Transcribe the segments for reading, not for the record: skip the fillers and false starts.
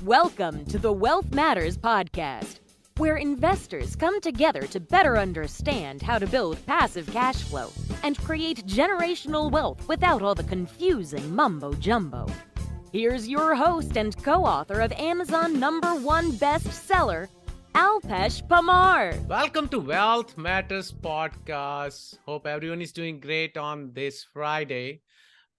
Welcome to the Wealth Matters podcast, where investors come together to better understand how to build passive cash flow and create generational wealth without all the confusing mumbo-jumbo. Here's your host and co-author of Amazon #1 bestseller, Alpesh Pamar. Welcome to Wealth Matters podcast. Hope everyone is doing great on this Friday.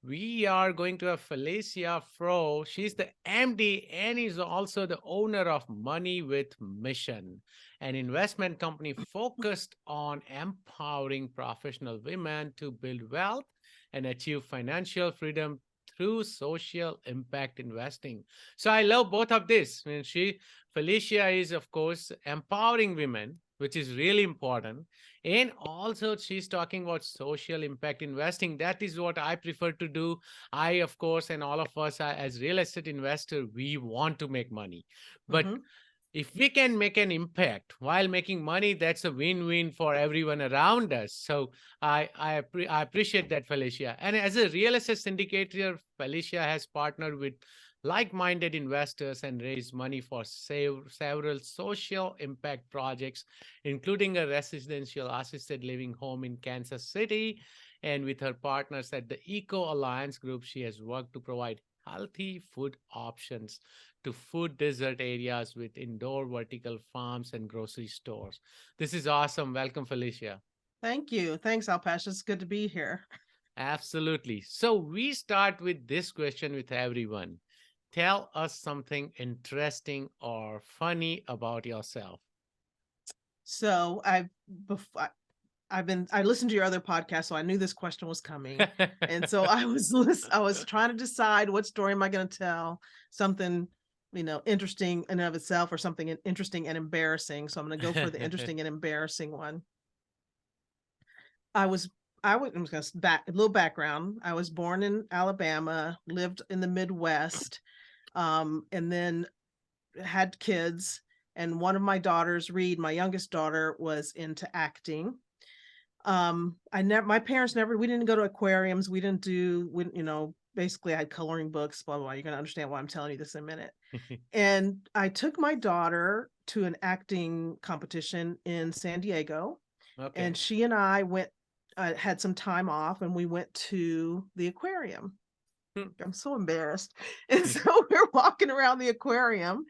We are going to have Felecia Froe. She's the MD and is also the owner of Money with Mission, an investment company focused on empowering professional women to build wealth and achieve financial freedom through social impact investing. So I love both of this. Felecia is, of course, empowering women, which is really important. And also she's talking about social impact investing. That is what I prefer to do. I, of course, and all of us as real estate investor, we want to make money. But if we can make an impact while making money, that's a win-win for everyone around us. So I appreciate that, Felecia. And as a real estate syndicator, Felecia has partnered with like-minded investors and raised money for several social impact projects, including a residential assisted living home in Kansas City. And with her partners at the Eco Alliance Group, she has worked to provide healthy food options to food desert areas with indoor vertical farms and grocery stores. This is awesome. Welcome, Felecia. Thank you. Thanks, Alpesh. It's good to be here. Absolutely. So we start with this question with everyone. Tell us something interesting or funny about yourself. So I listened to your other podcast, so I knew this question was coming. And so I was trying to decide what story am I going to tell, something, interesting in and of itself or something interesting and embarrassing. So I'm going to go for the interesting and embarrassing one. I'm just going to back a little background. I was born in Alabama, lived in the Midwest, and then had kids. And one of my daughters, Reed, my youngest daughter, was into acting. My parents we didn't go to aquariums. Basically I had coloring books, blah, blah, blah. You're going to understand why I'm telling you this in a minute. And I took my daughter to an acting competition in San Diego. Okay. And she and I went, had some time off, and we went to the aquarium. I'm so embarrassed. And so we're walking around the aquarium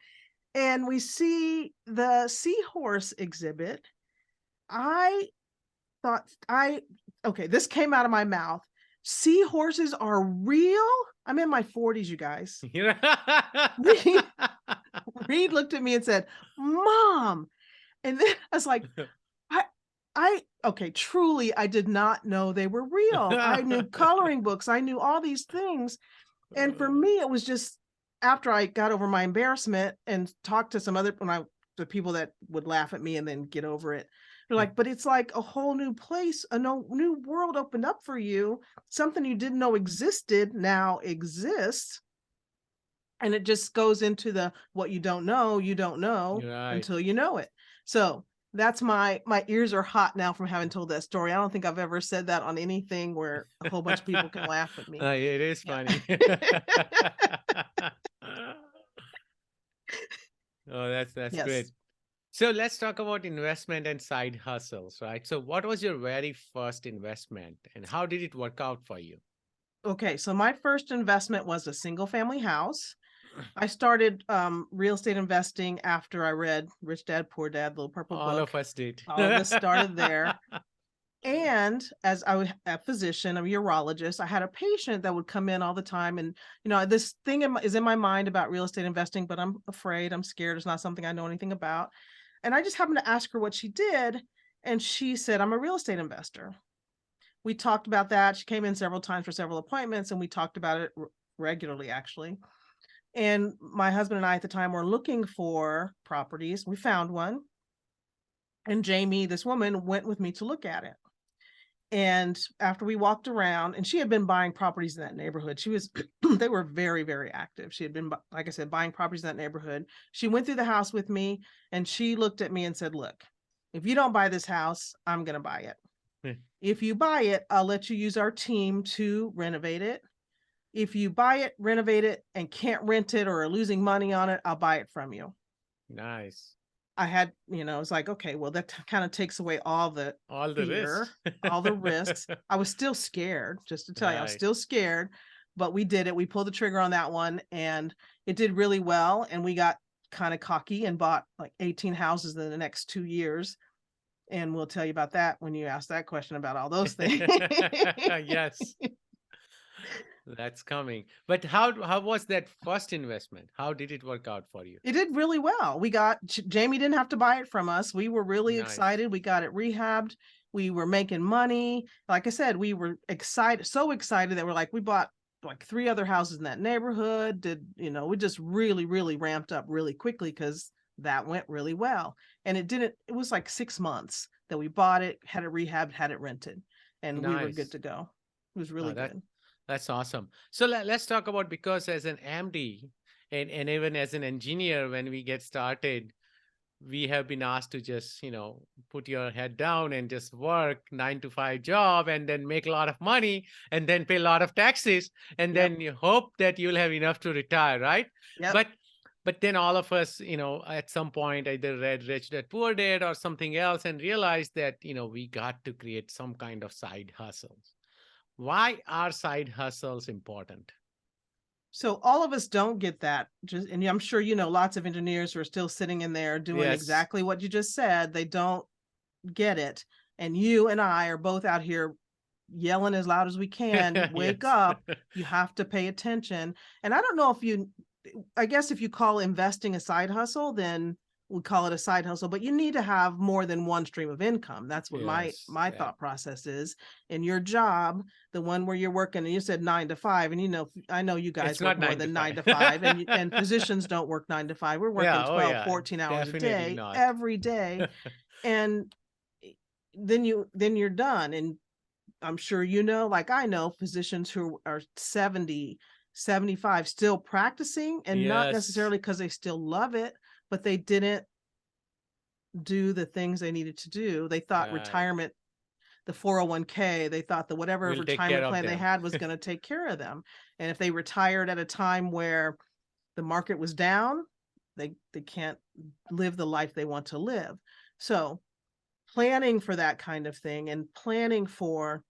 and we see the seahorse exhibit. This came out of my mouth. Seahorses are real? I'm in my 40s, you guys. Reed looked at me and said, "Mom." And then I was like, truly, I did not know they were real. I knew coloring books. I knew all these things. And for me, it was just after I got over my embarrassment and talked to the people that would laugh at me and then get over it. They're like, but it's like a whole new place, new world opened up for you. Something you didn't know existed now exists. And it just goes into what you don't know right. Until you know it. So that's my ears are hot now from having told that story. I don't think I've ever said that on anything where a whole bunch of people can laugh at me. It is funny. Oh, that's yes. Great. So let's talk about investment and side hustles, right? So what was your very first investment and how did it work out for you? Okay, so my first investment was a single family house. I started real estate investing after I read Rich Dad, Poor Dad, Little Purple Book. All of us did. All of us started there. And as I was a physician, a urologist, I had a patient that would come in all the time. And, this thing is in my mind about real estate investing, but I'm afraid, I'm scared. It's not something I know anything about. And I just happened to ask her what she did. And she said, "I'm a real estate investor." We talked about that. She came in several times for several appointments, and we talked about it regularly, actually. And my husband and I at the time were looking for properties. We found one. And Jamie, this woman, went with me to look at it. And after we walked around, and she had been buying properties in that neighborhood. They were very, very active. She had been, like I said, buying properties in that neighborhood. She went through the house with me and she looked at me and said, "Look, if you don't buy this house, I'm going to buy it. If you buy it, I'll let you use our team to renovate it. if you buy it, renovate it, and can't rent it or are losing money on it, I'll buy it from you. Nice. I had, it's like, okay, well, that kind of takes away all the All the fear, risks. all the risks. I was still scared, just to tell you, I was Right. still scared, but we did it. We pulled the trigger on that one and it did really well. And we got kind of cocky and bought like 18 houses in the next 2 years. And we'll tell you about that when you ask that question about all those things. Yes, that's coming. But how was that first investment? How did it work out for you? It did really well. We got Jamie didn't have to buy it from us. We were really Nice. excited. We got it rehabbed. We were making money. Like I said, we were excited, so excited that we're like, we bought like 3 other houses in that neighborhood. We just really, really ramped up really quickly because that went really well. And it was like 6 months that we bought it, had it rehabbed, had it rented, and we were good Nice. to go. It was Oh, really good. that's awesome. So let's talk about, because as an MD and even as an engineer, when we get started, we have been asked to just, put your head down and just work 9 to 5 job and then make a lot of money and then pay a lot of taxes. And Yep. then you hope that you'll have enough to retire, right? Yep. But then all of us, at some point either read Rich Dad Poor Dad or something else and realized that, we got to create some kind of side hustles. Why are side hustles important? So all of us don't get that. And I'm sure lots of engineers who are still sitting in there doing Yes. exactly what you just said. They don't get it. And you and I are both out here yelling as loud as we can, wake Yes. up, you have to pay attention. And I don't know I guess if you call investing a side hustle, then we call it a side hustle, but you need to have more than one stream of income. That's what my Yes. my Yeah. thought process is. In your job, the one where you're working, and you said 9 to 5, and I know you It's guys work not more nine to than 9 five. to 5, and physicians don't work 9 to 5. We're working Yeah. Oh, 12, yeah. 14 hours a Definitely day, not. every day. And then you're done. And I'm sure like I know physicians who are 70, 75 still practicing, and not Yes. necessarily because they still love it, but they didn't do the things they needed to do. They thought Right. retirement, the 401k, they thought that whatever We'll take care retirement of plan they them. had was going to take care of them. And if they retired at a time where the market was down, they can't live the life they want to live. So planning for that kind of thing, and planning for,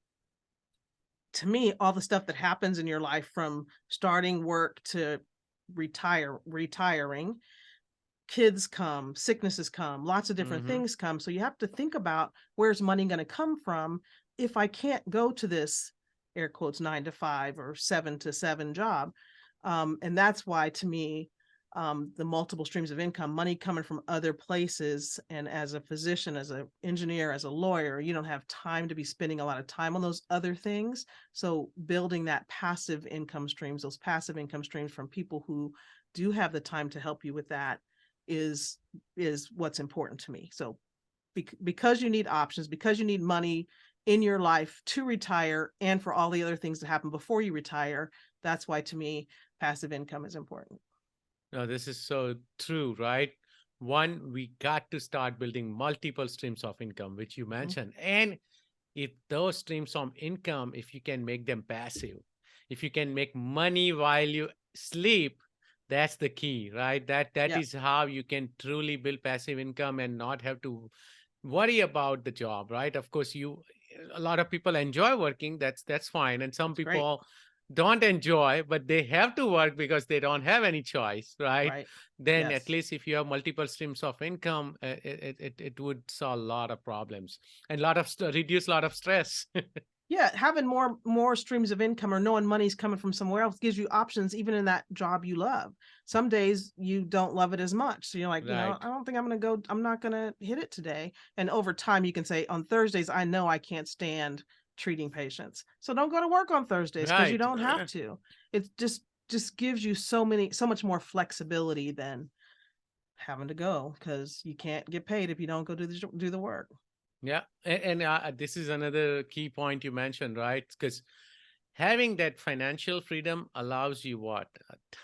to me, all the stuff that happens in your life from starting work to retiring, kids come, sicknesses come, lots of different Hmm. things come. So you have to think about, where's money going to come from if I can't go to this air quotes 9 to 5 or 7 to 7 job. And that's why, to me, the multiple streams of income, money coming from other places. And as a physician, as an engineer, as a lawyer, you don't have time to be spending a lot of time on those other things. So building that passive income streams, those passive income streams from people who do have the time to help you with that, is what's important to me. So because you need options, because you need money in your life to retire and for all the other things that happen before you retire, that's why, to me, passive income is important. No, this is so true, right? One, we got to start building multiple streams of income, which you Mhm. mentioned. And if those streams of income, if you can make them passive, if you can make money while you sleep, that's the key, right? That Yeah, is how you can truly build passive income and not have to worry about the job, right? Of course, a lot of people enjoy working. That's fine, and some it's great. people don't enjoy, but they have to work because they don't have any choice, right? Right. Then at Yes. least if you have multiple streams of income, it would solve a lot of problems and reduce a lot of stress. Yeah, having more streams of income, or knowing money's coming from somewhere else, gives you options even in that job you love. Some days you don't love it as much. So you're like, Right. I don't think I'm not going to hit it today. And over time you can say, on Thursdays, I know I can't stand treating patients. So don't go to work on Thursdays, because you Right. don't have to. It just gives you so much more flexibility than having to go, because you can't get paid if you don't go do the work. Yeah. And this is another key point you mentioned, right? Because having that financial freedom allows you what?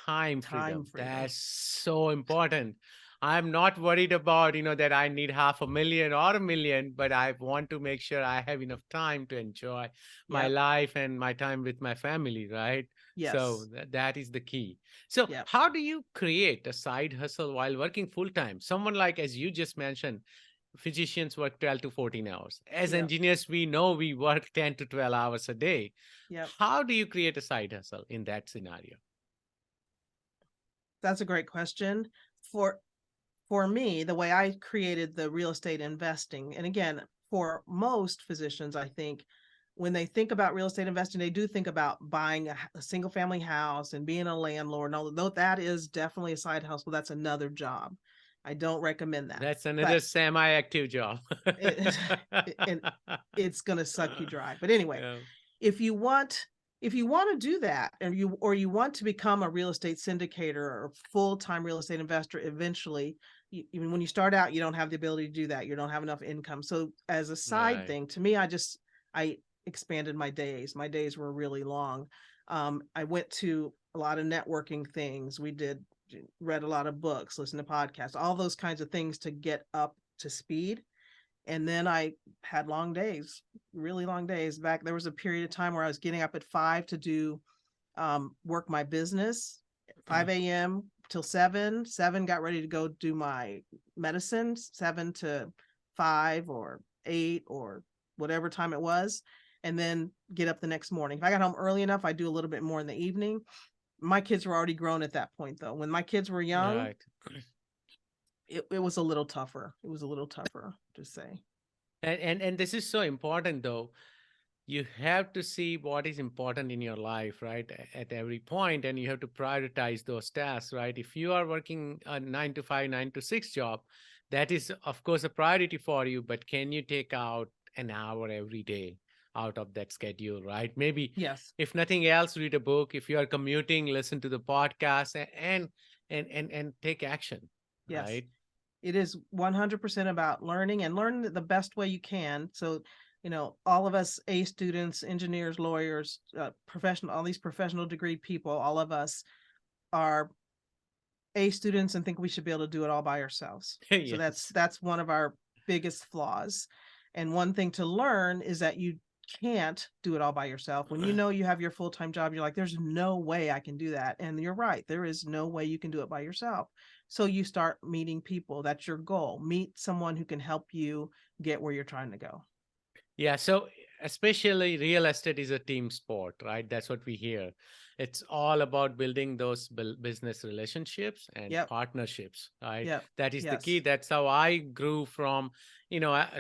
Time Time freedom. freedom. That's so important. I'm not worried about, that I need 500,000 or 1 million, but I want to make sure I have enough time to enjoy my Yep. life and my time with my family, right? So Yes. that is the key. So Yep. how do you create a side hustle while working full time? Someone like, as you just mentioned, physicians work 12 to 14 hours. As Yep. engineers, we know we work 10 to 12 hours a day. Yep. How do you create a side hustle in that scenario? That's a great question. For for me, the way I created the real estate investing, and again, for most physicians, I think when they think about real estate investing, they do think about buying a single family house and being a landlord. And although that is definitely a side hustle, that's another job. I don't recommend that. That's another But semi-active job. it, and it's going to suck you dry. But anyway, Yeah. if you want if you want to do that, and you want to become a real estate syndicator or full-time real estate investor eventually, even when you start out, you don't have the ability to do that. You don't have enough income. So as a side Right. thing, to me, I expanded my days. My days were really long. I went to a lot of networking things. We did read a lot of books, listened to podcasts, all those kinds of things to get up to speed. And then I had long days, really long days. Back there was a period of time where I was getting up at 5 to do work my business, 5 a.m. till 7. 7 got ready to go do my medicine, 7 to 5 or 8 or whatever time it was, and then get up the next morning. If I got home early enough, I do a little bit more in the evening. My kids were already grown at that point, though. When my kids were young, Right. it was a little tougher. It was a little tougher to say. And this is so important though. You have to see what is important in your life, right? At every point, and you have to prioritize those tasks, right? If you are working a 9 to 5, 9 to 6 job, that is of course a priority for you, but can you take out an hour every day out of that schedule, right? Maybe Yes. if nothing else, read a book. If you are commuting, listen to the podcast and take action, Yes. right? It is 100% about learning and learn the best way you can. So, all of us A students, engineers, lawyers, all these professional degree people, all of us are A students and think we should be able to do it all by ourselves. So that's Yes. that's one of our biggest flaws. And one thing to learn is that you can't do it all by yourself. When you have your full-time job, you're like, there's no way I can do that. And you're right, there is no way you can do it by yourself. So you start meeting people. That's your goal. Meet someone who can help you get where you're trying to go. Yeah, so especially real estate is a team sport, right? That's what we hear. It's all about building those business relationships and Yep. partnerships, right? Yep. That is the key. Yes. That's how I grew from,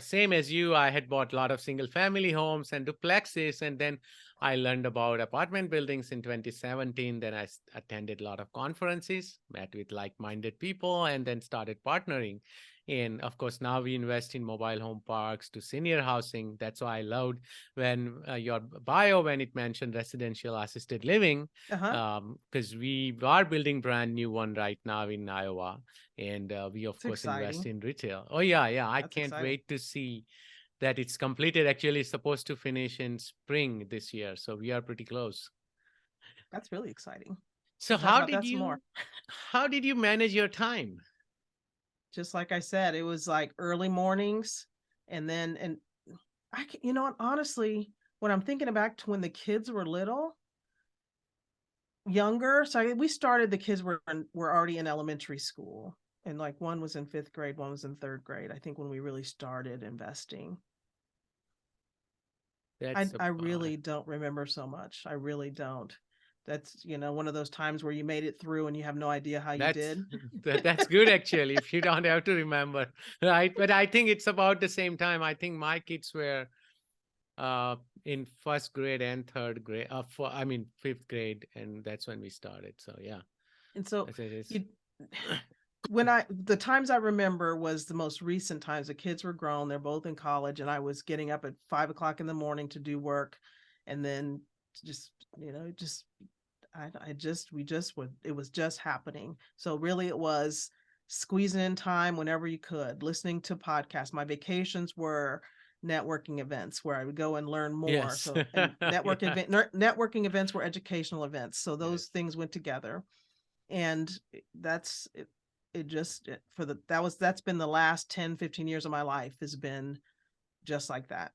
same as you. I had bought a lot of single family homes and duplexes, and then I learned about apartment buildings in 2017. Then I attended a lot of conferences, met with like-minded people, and then started partnering. And of course, now we invest in mobile home parks to senior housing. That's why I loved when your bio, when it mentioned residential assisted living, Uh-huh. because we are building brand new one right now in Iowa. And we, of It's course, invest exciting. in retail. Oh, yeah, yeah. I That's can't exciting. wait to see that it's completed. Actually, it's supposed to finish in spring this year. So we are pretty close. That's really exciting. So We'll talk about that some more. how did you manage your time? Just like I said, it was like early mornings, and honestly, when I'm thinking back to when the kids were little, younger, so we started, the kids were already in elementary school, and like one was in 5th grade, one was in 3rd grade, I think, when we really started investing. I That's I really don't remember so much. I really don't. That's, one of those times where you made it through and you have no idea how you That's did. that's good actually, if you don't have to remember, right? But I think it's about the same time. I think my kids were uh in first grade and third grade, I mean fifth grade, and that's when we started. So yeah, And so that's it is. you the times I remember was the most recent times. The kids were grown, they're both in college, and I was getting up at 5 o'clock in the morning to do work, and then just just I just we just would it was just happening. So really it was squeezing in time whenever you could, listening to podcasts. My vacations were networking events where I would go and learn more. Yes. So, and Yeah. networking events were educational events. So those Yes. things went together. And that's it, it just it, for the that's been the last 10-15 years of my life, has been just like that.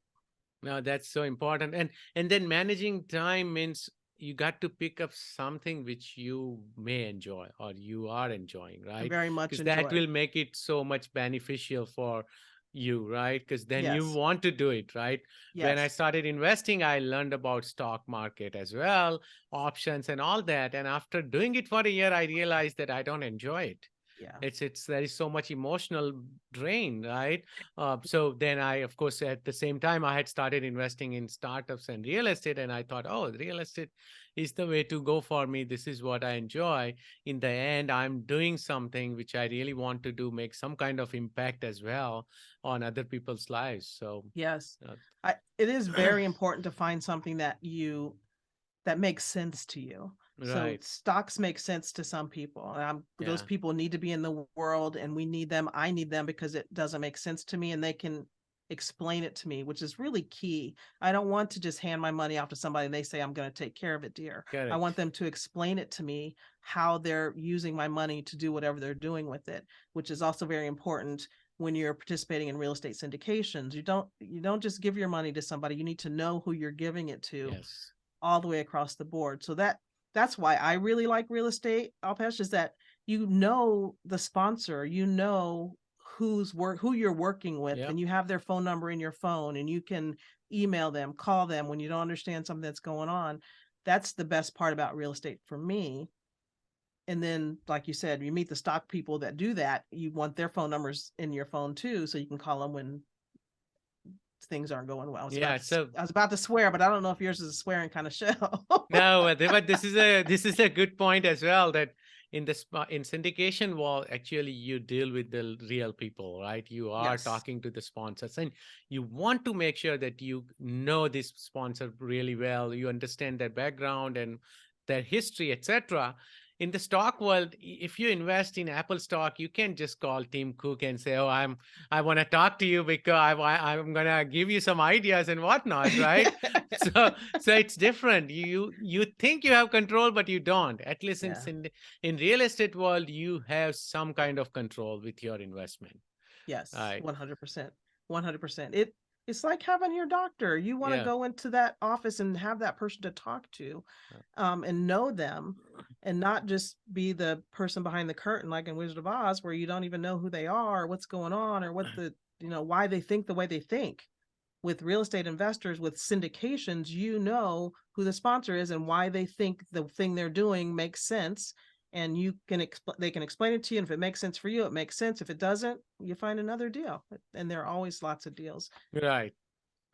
No, that's so important. And then managing time means you got to pick up something which you may enjoy or you are enjoying, I right? very much Because that enjoy. will make it so much beneficial for you, right? Because then you Yes. want to do it, right? When I Yes. started investing, I learned about stock market as well, options and all that. And after doing it for a year, I realized that I don't enjoy it. Yeah. It's there is so much emotional drain, right? So then I, of course, at the same time, I had started investing in startups and real estate, and I thought, oh, real estate is the way to go for me. This is what I enjoy. In the end, I'm doing something which I really want to do, make some kind of impact as well on other people's lives. So, Yes. uh, It is very important to find something that makes sense to you. So right, stocks make sense to some people. Those yeah, people need to be in the world, and we need them. I need them because it doesn't make sense to me, and they can explain it to me, which is really key. I don't want to just hand my money off to somebody and they say, I'm going to take care of it, dear. I want correct. them to explain it to me, how they're using my money to do whatever they're doing with it, which is also very important when you're participating in real estate syndications. You don't just give your money to somebody. You need to know who you're giving it to Yes, all the way across the board. So that's why I really like real estate, Alpesh, is that you know the sponsor, you know who you're working with, yep, and you have their phone number in your phone, and you can email them, call them when you don't understand something that's going on. That's the best part about real estate for me. And then, like you said, you meet the stock people that do that. You want their phone numbers in your phone too, so you can call them when things aren't going well. yeah. So I was about to swear, but I don't know if yours is a swearing kind of show. no, but this is a good point as well, that in syndication wall, actually you deal with the real people, right? You are Yes. talking to the sponsors, and you want to make sure that you know this sponsor really well. You understand their background and their history, etc. In the stock world, if you invest in Apple stock, you can't just call Tim Cook and say, "Oh, I want to talk to you because I'm gonna give you some ideas and whatnot," right? So so it's different. You think you have control, but you don't. At least Yeah. in real estate world, you have some kind of control with your investment. Yes. Right. 100%. 100%. It's like having your doctor. You want to Yeah. go into that office and have that person to talk to, and know them, and not just be the person behind the curtain like in Wizard of Oz, where you don't even know who they are, what's going on, or why they think the way they think. With real estate investors, with syndications, you know who the sponsor is and why they think the thing they're doing makes sense, and they can explain it to you, and if it makes sense for you, it makes sense. If it doesn't, you find another deal, and there are always lots of deals. Right.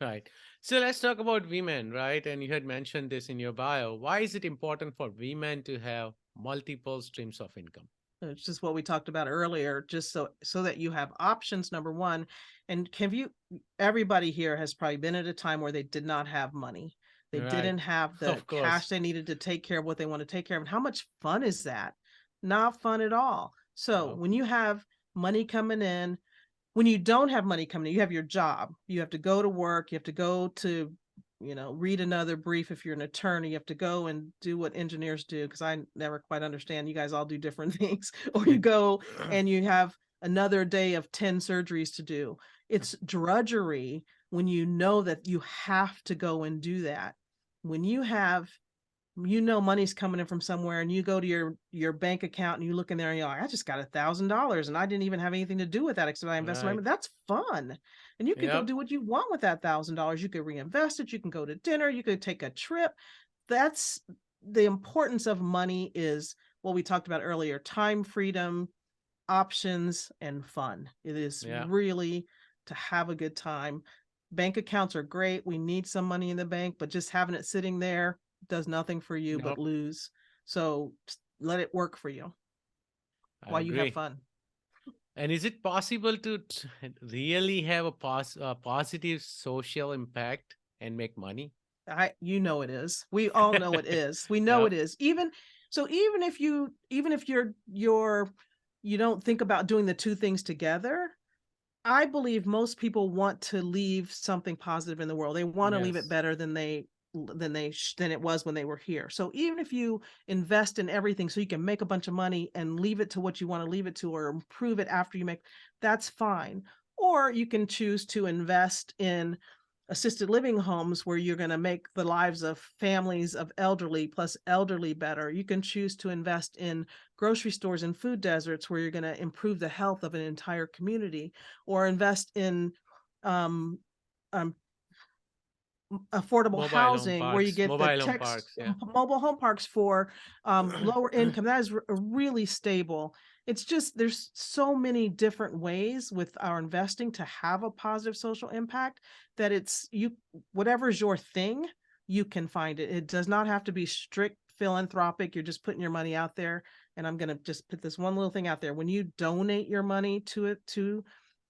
Right. So let's talk about women, right? And you had mentioned this in your bio. Why is it important for women to have multiple streams of income? It's just what we talked about earlier, just so that you have options, number one. And can you everybody here has probably been at a time where they did not have money. They Right. didn't have the Of cash course. they needed to take care of what they want to take care of. And how much fun is that? Not fun at all. So No. when you have money coming in, when you don't have money coming in, you have your job. You have to go to work. You have to go to, read another brief. If you're an attorney, you have to go and do what engineers do, because I never quite understand. You guys all do different things. Or you go and you have another day of 10 surgeries to do. It's drudgery when you know that you have to go and do that. When money's coming in from somewhere, and you go to your bank account and you look in there and you're like, I just got $1,000 and I didn't even have anything to do with that except I invested my Right. money. That's fun. And you could go Yep. do what you want with that $1,000. You could reinvest it. You can go to dinner. You could take a trip. That's the importance of money, is what we talked about earlier: time, freedom, options, and fun. It is Yeah. really to have a good time. Bank accounts are great. We need some money in the bank, but just having it sitting there does nothing for you but Nope. lose. So let it work for you I while you have agree. fun. And is it possible to really have a positive social impact and make money? It is. We all know it is. We know Yep. it is. Even if you don't think about doing the two things together, I believe most people want to leave something positive in the world. They want to leave it Yes. better than it was when they were here. So even if you invest in everything so you can make a bunch of money and leave it to what you want to leave it to, or improve it after you make, that's fine. Or you can choose to invest in assisted living homes where you're going to make the lives of families of elderly plus elderly better. You can choose to invest in grocery stores and food deserts where you're going to improve the health of an entire community, or invest in um, um, affordable housing where you get the Mobile home parks. Yeah. mobile home parks for lower income. That is really stable. It's just there's so many different ways with our investing to have a positive social impact that it's you whatever's your thing, you can find it. It does not have to be strict philanthropic. You're just putting your money out there. And I'm going to just put this one little thing out there. When you donate your money to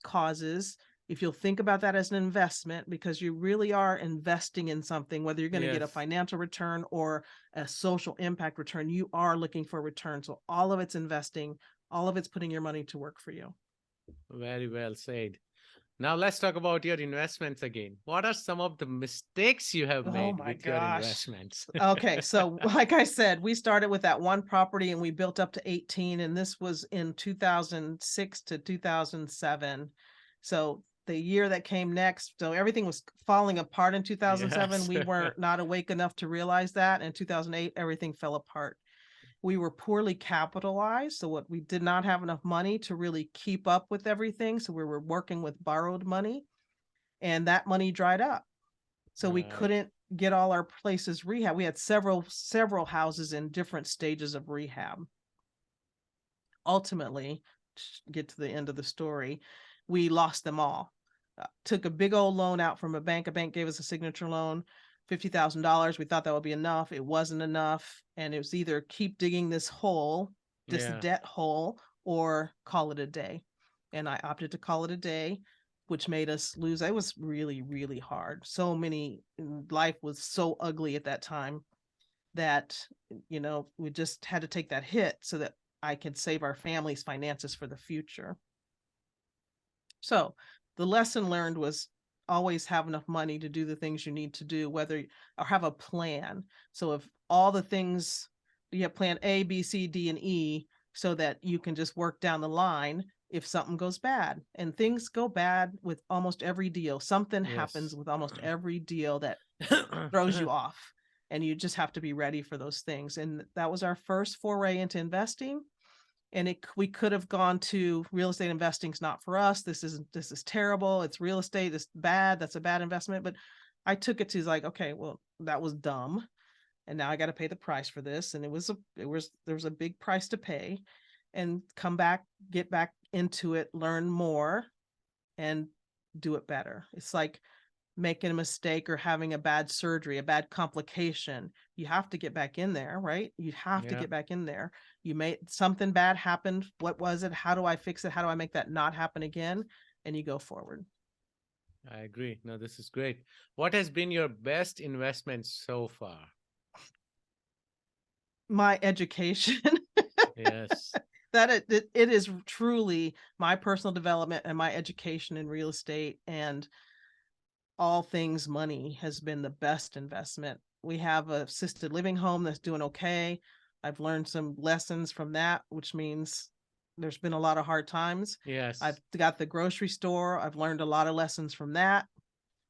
causes, if you'll think about that as an investment, because you really are investing in something, whether you're going to get a Yes. financial return or a social impact return, you are looking for a return. So all of it's investing, all of it's putting your money to work for you. Very well said. Now let's talk about your investments again. What are some of the mistakes you have Oh made my with your gosh. investments? Okay, so like I said, we started with that one property and we built up to 18, and this was in 2006 to 2007. So the year that came next, so everything was falling apart in 2007. Yes. We were not awake enough to realize that. In 2008, everything fell apart. We were poorly capitalized, so what we did not have enough money to really keep up with everything. So we were working with borrowed money, and that money dried up. So we Right. couldn't get all our places rehab. We had several houses in different stages of rehab. Ultimately, to get to the end of the story, we lost them all. Took a big old loan out from a bank. A bank gave us a signature loan, $50,000. We thought that would be enough. It wasn't enough. And it was either keep digging this hole, this Yeah. debt hole, or call it a day. And I opted to call it a day, which made us lose. It was really, really hard. So many, life was so ugly at that time that, we just had to take that hit so that I could save our family's finances for the future. So the lesson learned was always have enough money to do the things you need to do, whether or have a plan. So if all the things you have plan A, B, C, D, and E, so that you can just work down the line if something goes bad. And things go bad with almost every deal. Something Yes. happens with almost every deal that throws you off. And you just have to be ready for those things. And that was our first foray into investing. And we could have gone to real estate investing's not for us. This is terrible. It's real estate. It's bad. That's a bad investment. But I took it to like, okay, well, that was dumb. And now I got to pay the price for this. And there was a big price to pay, and come back, get back into it, learn more, and do it better. It's like making a mistake or having a bad surgery, a bad complication. You have to get back in there, right? You have to Yeah, get back in there. You made something bad happened. What was it? How do I fix it? How do I make that not happen again? And you go forward. I agree. No, this is great. What has been your best investment so far? My education. Yes. That it is truly my personal development and my education in real estate and all things money has been the best investment. We have a assisted living home that's doing okay. I've learned some lessons from that, which means there's been a lot of hard times. Yes. I've got the grocery store. I've learned a lot of lessons from that.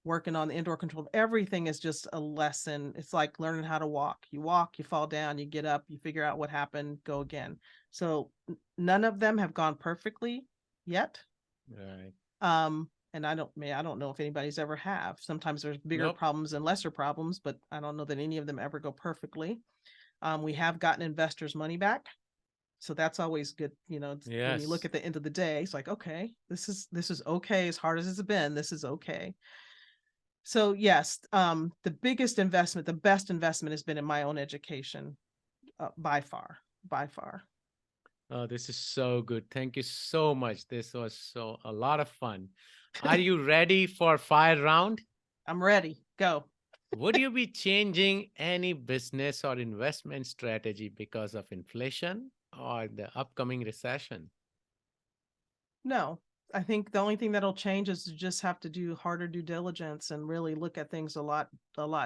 Working on the indoor control, everything is just a lesson. It's like learning how to walk. You walk, you fall down, you get up, you figure out what happened, go again. So none of them have gone perfectly yet. Right. And I don't know if anybody's ever have. Sometimes there's bigger Nope. problems and lesser problems, but I don't know that any of them ever go perfectly. We have gotten investors' money back, so that's always good. When you look Yes. at the end of the day, it's like, okay, this is okay. As hard as it's been, this is okay. So yes, the biggest investment, the best investment has been in my own education, by far, by far. Oh, this is so good. Thank you so much. This was a lot of fun. Are you ready for fire round? I'm ready. Go. Would you be changing any business or investment strategy because of inflation or the upcoming recession? No, I think the only thing that'll change is to just have to do harder due diligence and really look at things a lot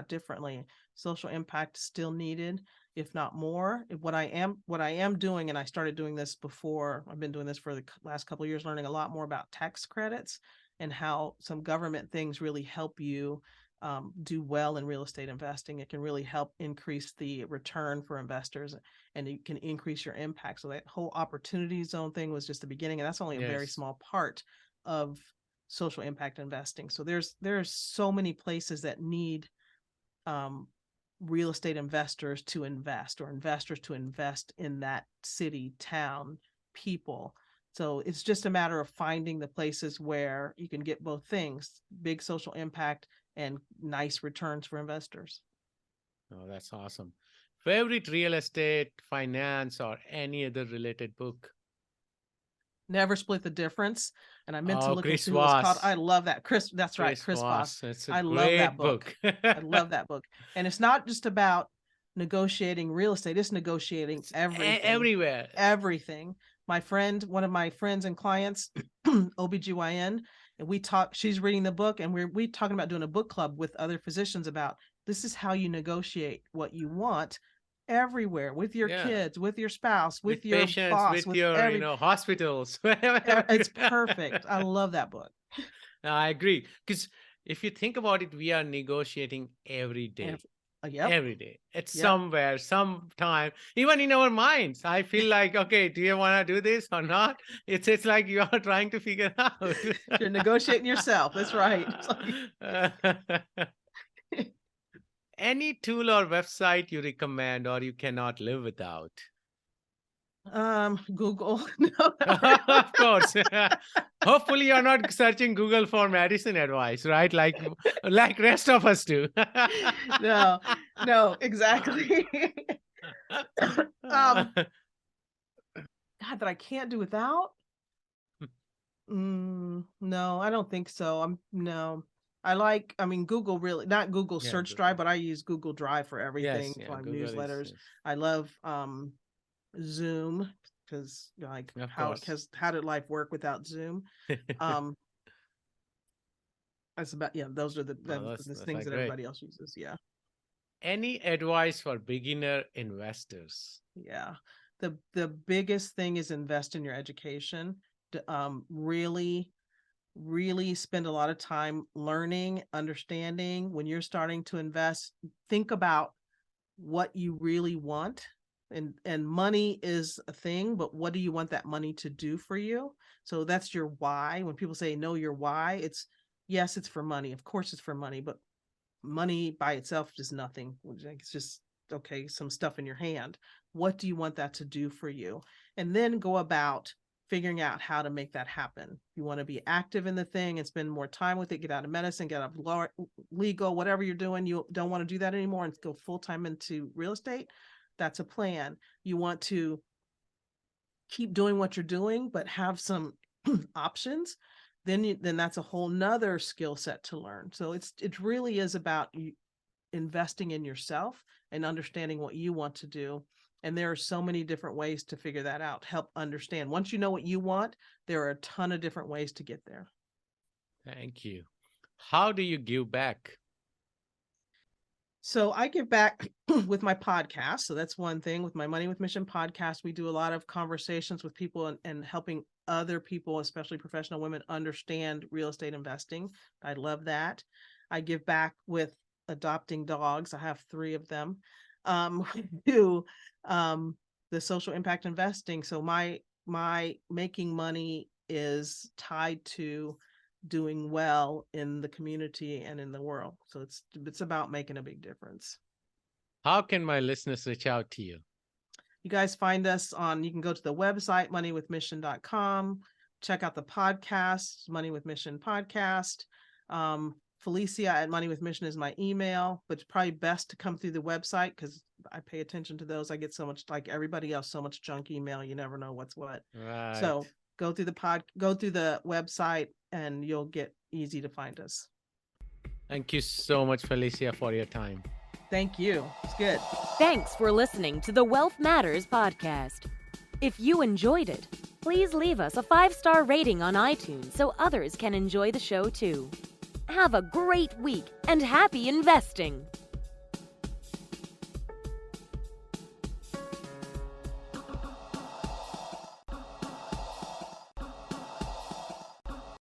differently. Social impact is still needed, if not more. What I am doing, and I started doing this before, I've been doing this for the last couple of years, learning a lot more about tax credits and how some government things really help you do well in real estate investing. It can really help increase the return for investors, and it can increase your impact. So that whole opportunity zone thing was just the beginning, and that's only a very Yes. small part of social impact investing. So there's so many places that need real estate investors to invest, or investors to invest in that city, town, people. So it's just a matter of finding the places where you can get both things, big social impact and nice returns for investors. Oh, that's awesome. Favorite real estate, finance, or any other related book? Never Split the Difference. And I meant to Oh, look and Chris see what it's called. Voss. I love that. Chris, that's right. Chris Chris Voss. Voss. It's a I love that great book. book. I love that book. And it's not just about negotiating real estate, it's negotiating everything. Everywhere. Everything. One of my friends and clients, OBGYN, and we talk, she's reading the book, and we talking about doing a book club with other physicians about this is how you negotiate what you want everywhere, with your kids, with your spouse, with your patients, boss, with your hospitals. It's perfect. I love that book. I agree. Because if you think about it, we are negotiating every day. Every day. It's somewhere, sometime, even in our minds. I feel like, okay, do you want to do this or not? It's like you are trying to figure out. You're negotiating yourself. That's right. Any tool or website you recommend or you cannot live without? Google. No, of course. Hopefully you're not searching Google for medicine advice, right? Like rest of us do. No, exactly. God, that I can't do without. No, I don't think so. I mean, Google, really, not Google search Drive, but I use Google Drive for everything, for my newsletters. I love Zoom, because like how did life work without Zoom? That's about, those are the things that everybody else uses. Yeah. Any advice for beginner investors? Yeah. The biggest thing is invest in your education. Really spend a lot of time learning, understanding. When you're starting to invest, think about what you really want. And money is a thing, but what do you want that money to do for you? So that's your why. When people say know your why, yes, it's for money. Of course it's for money, but money by itself is nothing. It's just, okay, some stuff in your hand. What do you want that to do for you? And then go about figuring out how to make that happen. You want to be active in the thing and spend more time with it, get out of medicine, get out of legal, whatever you're doing. You don't want to do that anymore and go full-time into real estate. That's a plan. You want to keep doing what you're doing, but have some options. Then that's a whole nother skill set to learn. So it really is about investing in yourself and understanding what you want to do. And there are so many different ways to figure that out, help understand. Once you know what you want, there are a ton of different ways to get there. Thank you. How do you give back? So I give back with my podcast. So that's one thing. With my Money with Mission podcast, we do a lot of conversations with people and helping other people, especially professional women, understand real estate investing. I love that. I give back with adopting dogs. I have 3 of them. To the social impact investing. So my making money is tied to doing well in the community and in the world. So it's about making a big difference. How can my listeners reach out to you? You guys find us you can go to the website, moneywithmission.com, check out the podcast, Money with Mission podcast. Felecia at Money with Mission is my email, but it's probably best to come through the website because I pay attention to those. I get so much, like everybody else, so much junk email. You never know what's what. Right. So go through the website and you'll get easy to find us. Thank you so much, Felecia, for your time. Thank you. It's good. Thanks for listening to the Wealth Matters podcast. If you enjoyed it, please leave us a 5-star rating on iTunes so others can enjoy the show too. Have a great week and happy investing!